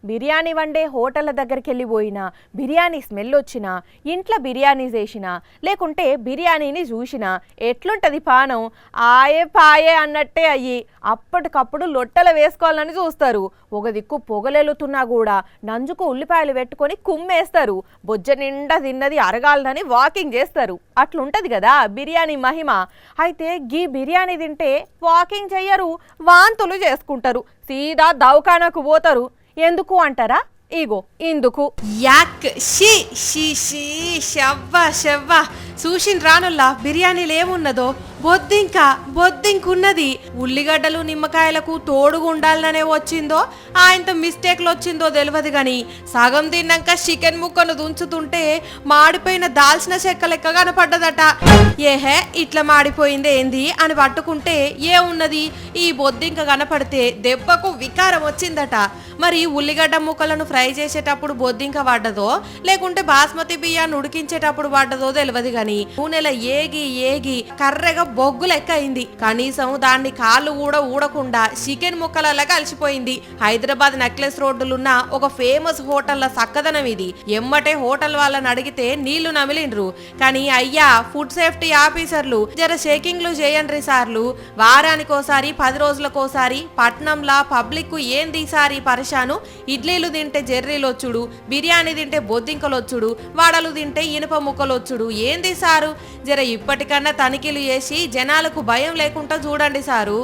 బిర్యానీ వండే హోటళ్ళ దగ్గరికి వెళ్ళిపోయినా, బిర్యానీ స్మెల్ వచ్చినా, ఇంట్లో బిర్యానీ చేసినా, లేకుంటే బిర్యానీని చూసినా ఎట్లుంటుంది పానం? ఆయే పాయే అన్నట్టే అయ్యి అప్పటికప్పుడు లొట్టలు వేసుకోవాలని చూస్తారు. ఒక దిక్కు పొగలెలుతున్నా కూడా నంజుకు ఉల్లిపాయలు పెట్టుకొని కుమ్మేస్తారు. బొజ్జ నిండా తిన్నది అరగాలని వాకింగ్ చేస్తారు. అట్లుంటది కదా బిర్యానీ మహిమ. అయితే గీ బిర్యానీ తింటే వాకింగ్ చెయ్యరు, వాంతులు చేసుకుంటారు, సీదా దవాఖానకు పోతారు. ఎందుకు అంటారా? ఇగో ఇందుకు. యాక్ షీ షీ షీ షవ్వ షవ్వ చూసిన రానుల్లా బిర్యానీలు ఏమున్నదో బొద్దింకున్నది. ఉల్లిగడ్డలు నిమ్మకాయలకు తోడుగా ఉండాలనే వచ్చిందో ఆయనతో మిస్టేక్లు వచ్చిందో తెలియదు గాని సగం తిన్నాక చికెన్ ముక్కను దుంచుతుంటే మాడిపోయిన దాల్చిన చెక్క లెక్క కనపడ్డదట. ఏహే ఇట్లా మాడిపోయింది ఏంది అని పట్టుకుంటే ఉన్నది ఈ బొద్దింక కనపడితే దెబ్బకు వికారం వచ్చిందట. మరి ఉల్లిగడ్డ ముక్కలను ఫ్రై చేసేటప్పుడు బొద్దింక పడ్డదో లేకుంటే బాస్మతి బియ్యాన్ని ఉడికించేటప్పుడు పడ్డదో తెలియదు గాని నూనెల ఏగి కర్రెగా బొగ్గు లెక్క అయింది. కనీసం దాన్ని కాళ్ళు కూడా ఊడకుండా చికెన్ ముక్కలలా కలిసిపోయింది. హైదరాబాద్ నెక్లెస్ రోడ్డులున్న ఒక ఫేమస్ హోటల్ల సక్కదనం ఇది. ఎమ్మటే హోటల్ వాళ్ళని అడిగితే నీళ్లు నమిలిండ్రు. కానీ అయ్యా ఫుడ్ సేఫ్టీ ఆఫీసర్లు జర షేకింగ్లు చేయండ్రి సార్లు. వారానికోసారి 10 రోజులకోసారి పట్నంలా పబ్లిక్ ఏంది సారి పరిశాను? ఇడ్లీలు తింటే జెర్రీలొచ్చుడు, బిర్యానీ తింటే బొద్దింకలొచ్చుడు, వడలు తింటే ఇనుప ముక్కలొచ్చుడు, ఏంది సారు? జర ఇప్పటికన్నా తనిఖీలు చేసి జనాలకు భయం లేకుండా చూడండి సారు.